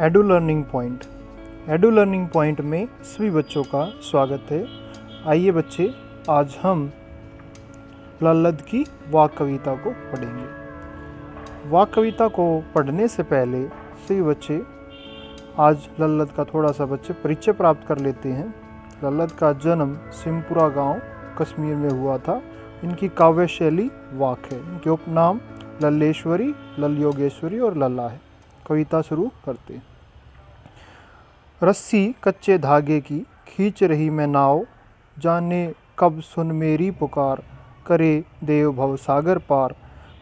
Edu learning point. Edu learning point में सभी बच्चों का स्वागत है। आइए बच्चे, आज हम लल्लद की वाक कविता को पढ़ेंगे। वाक कविता को पढ़ने से पहले सभी बच्चे आज लल्लद का थोड़ा सा बच्चे परिचय प्राप्त कर लेते हैं। लल्लद का जन्म सिमपुरा गांव कश्मीर में हुआ था। इनकी काव्य शैली वाक है। इनके उपनाम लल्लेश्वरी, लल योगेश्वरी और लल्ला है। कविता शुरू करते हैं। रस्सी कच्चे धागे की खींच रही मैं नाव, जाने कब सुन मेरी पुकार, करे देव भव सागर पार।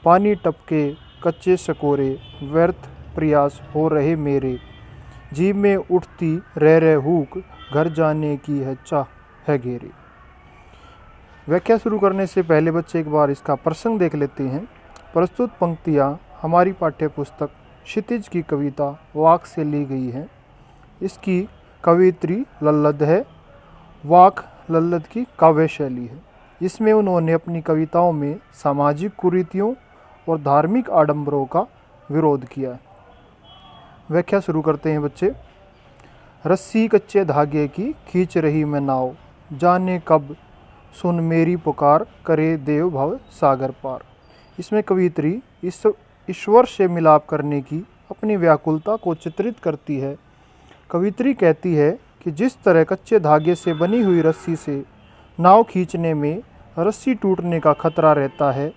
पानी टपके कच्चे सकोरे, व्यर्थ प्रयास हो रहे मेरे। जीभ में उठती रह रहे हूक, घर जाने की है चाह है घेरे। व्याख्या शुरू करने से पहले बच्चे एक बार इसका प्रसंग देख लेते हैं। प्रस्तुत पंक्तियाँ हमारी पाठ्य पुस्तक क्षितिज की कविता वाक से ली गई है। इसकी कवित्री लल्लद है। वाक लल्लद की काव्य शैली है। इसमें उन्होंने अपनी कविताओं में सामाजिक कुरीतियों और धार्मिक आडंबरों का विरोध किया है। व्याख्या शुरू करते हैं बच्चे। रस्सी कच्चे धागे की खींच रही मैं नाव, जाने कब सुन मेरी पुकार, करे देव भव सागर पार। इसमें कवित्री ईश्वर से मिलाप करने की अपनी व्याकुलता को चित्रित करती है। कवित्री कहती है कि जिस तरह कच्चे धागे से बनी हुई रस्सी से नाव खींचने में रस्सी टूटने का खतरा रहता है,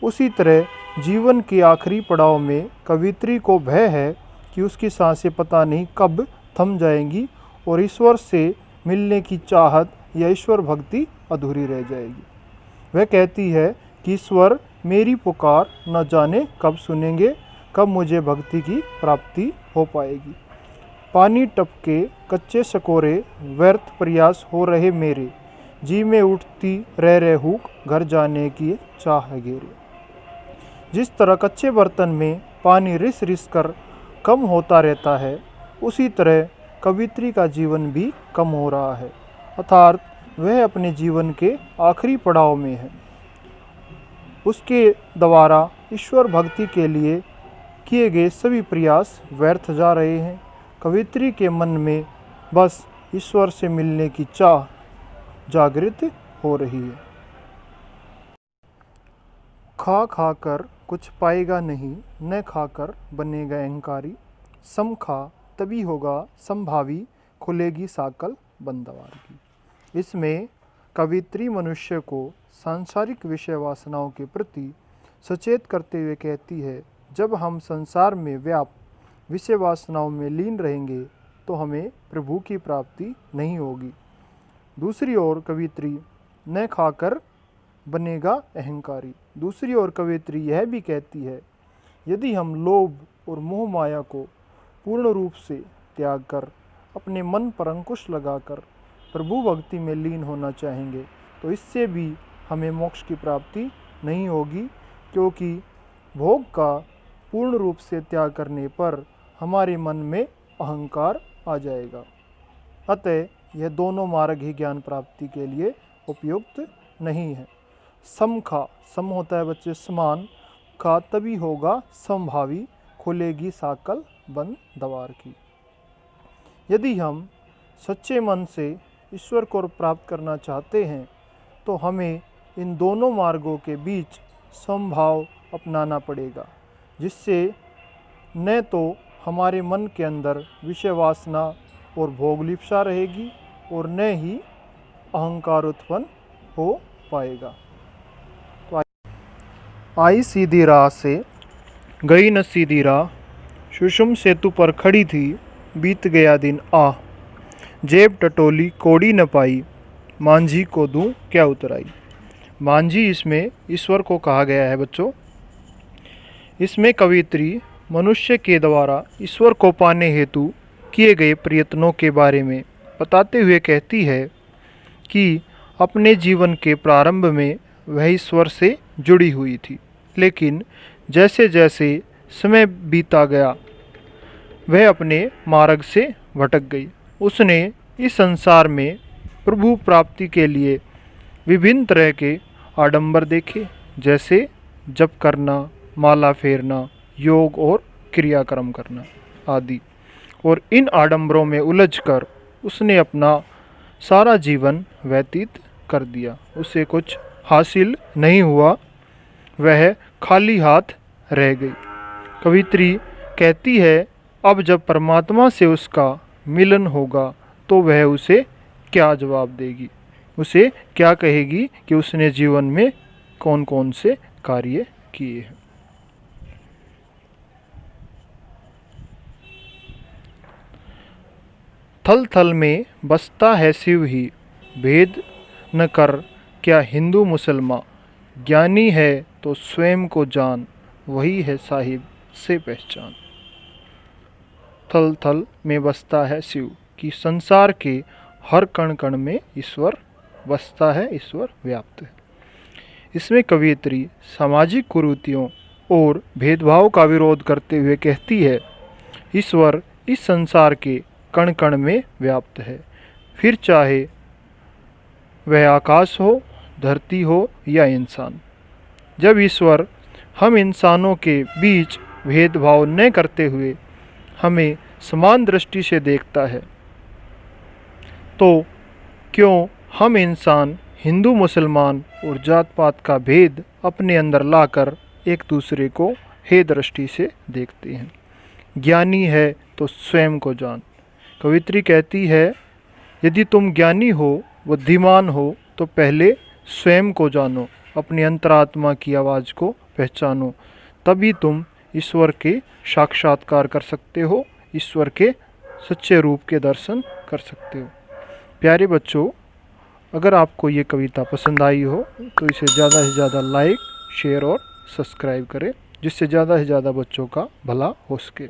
उसी तरह जीवन के आखिरी पड़ाव में कवित्री को भय है कि उसकी सांसें पता नहीं कब थम जाएंगी और ईश्वर से मिलने की चाहत या ईश्वर भक्ति अधूरी रह जाएगी। वह कहती है कि ईश्वर मेरी पुकार न जाने कब सुनेंगे, कब मुझे भक्ति की प्राप्ति हो पाएगी। पानी टपके कच्चे सकोरे, व्यर्थ प्रयास हो रहे मेरे। जी में उठती रह रहे हूक, घर जाने की चाह है घेरे। जिस तरह कच्चे बर्तन में पानी रिस रिस कर कम होता रहता है, उसी तरह कवित्री का जीवन भी कम हो रहा है, अर्थात वह अपने जीवन के आखिरी पड़ाव में है। उसके द्वारा ईश्वर भक्ति के लिए किए गए सभी प्रयास व्यर्थ जा रहे हैं। कवित्री के मन में बस ईश्वर से मिलने की चाह जागृत हो रही है। खा खा कर कुछ पाएगा नहीं, न खाकर बनेगा अहंकारी। सम खा तभी होगा संभावी, खुलेगी साकल बंदवार की। इसमें कवित्री मनुष्य को सांसारिक विषय वासनाओं के प्रति सचेत करते हुए कहती है, जब हम संसार में व्याप्त विषय वासनाओं में लीन रहेंगे तो हमें प्रभु की प्राप्ति नहीं होगी। दूसरी ओर कवित्री न खाकर बनेगा अहंकारी। दूसरी ओर कवित्री यह भी कहती है, यदि हम लोभ और मोह माया को पूर्ण रूप से त्याग कर अपने मन पर अंकुश लगाकर प्रभु भक्ति में लीन होना चाहेंगे तो इससे भी हमें मोक्ष की प्राप्ति नहीं होगी, क्योंकि भोग का पूर्ण रूप से त्याग करने पर हमारे मन में अहंकार आ जाएगा। अतः यह दोनों मार्ग ही ज्ञान प्राप्ति के लिए उपयुक्त नहीं है। सम खा, सम होता है बच्चे समान, खा तभी होगा समभावी, खुलेगी साकल बंद द्वार की। यदि हम सच्चे मन से ईश्वर को प्राप्त करना चाहते हैं तो हमें इन दोनों मार्गों के बीच समभाव अपनाना पड़ेगा, जिससे न तो हमारे मन के अंदर विषय वासना और भोगलिप्सा रहेगी और न ही अहंकार उत्पन्न हो पाएगा। तो आई सीधी राह से गई न सीधी राह, सुषुम सेतु पर खड़ी थी, बीत गया दिन आह। जेब टटोली कोड़ी न पाई, मांझी को दूं क्या उतराई। मांझी इसमें ईश्वर को कहा गया है बच्चों। इसमें कवित्री मनुष्य के द्वारा ईश्वर को पाने हेतु किए गए प्रयत्नों के बारे में बताते हुए कहती है कि अपने जीवन के प्रारंभ में वह ईश्वर से जुड़ी हुई थी, लेकिन जैसे जैसे समय बीता गया वह अपने मार्ग से भटक गई। उसने इस संसार में प्रभु प्राप्ति के लिए विभिन्न तरह के आडंबर देखे, जैसे जप करना, माला फेरना, योग और क्रियाक्रम करना आदि। और इन आडंबरों में उलझकर उसने अपना सारा जीवन व्यतीत कर दिया। उसे कुछ हासिल नहीं हुआ, वह खाली हाथ रह गई। कवित्री कहती है, अब जब परमात्मा से उसका मिलन होगा तो वह उसे क्या जवाब देगी, उसे क्या कहेगी कि उसने जीवन में कौन कौन से कार्य किए हैं। थल थल में बसता है शिव ही, भेद न कर क्या हिंदू मुसलमान, ज्ञानी है तो स्वयं को जान, वही है साहिब से पहचान। थल थल में बसता है शिव, कि संसार के हर कण कण में ईश्वर बसता है, ईश्वर व्याप्त है। इसमें कवियत्री सामाजिक कुरीतियों और भेदभाव का विरोध करते हुए कहती है, ईश्वर इस संसार के कण कण में व्याप्त है, फिर चाहे वह आकाश हो, धरती हो या इंसान। जब ईश्वर हम इंसानों के बीच भेदभाव न करते हुए हमें समान दृष्टि से देखता है, तो क्यों हम इंसान हिंदू मुसलमान और जात पात का भेद अपने अंदर लाकर एक दूसरे को हे दृष्टि से देखते हैं। ज्ञानी है तो स्वयं को जान। कवित्री कहती है, यदि तुम ज्ञानी हो, बुद्धिमान हो, तो पहले स्वयं को जानो, अपनी अंतरात्मा की आवाज़ को पहचानो, तभी तुम ईश्वर के साक्षात्कार कर सकते हो, ईश्वर के सच्चे रूप के दर्शन कर सकते हो। प्यारे बच्चों, अगर आपको ये कविता पसंद आई हो तो इसे ज़्यादा से ज़्यादा लाइक, शेयर और सब्सक्राइब करें, जिससे ज़्यादा से ज़्यादा बच्चों का भला हो सके।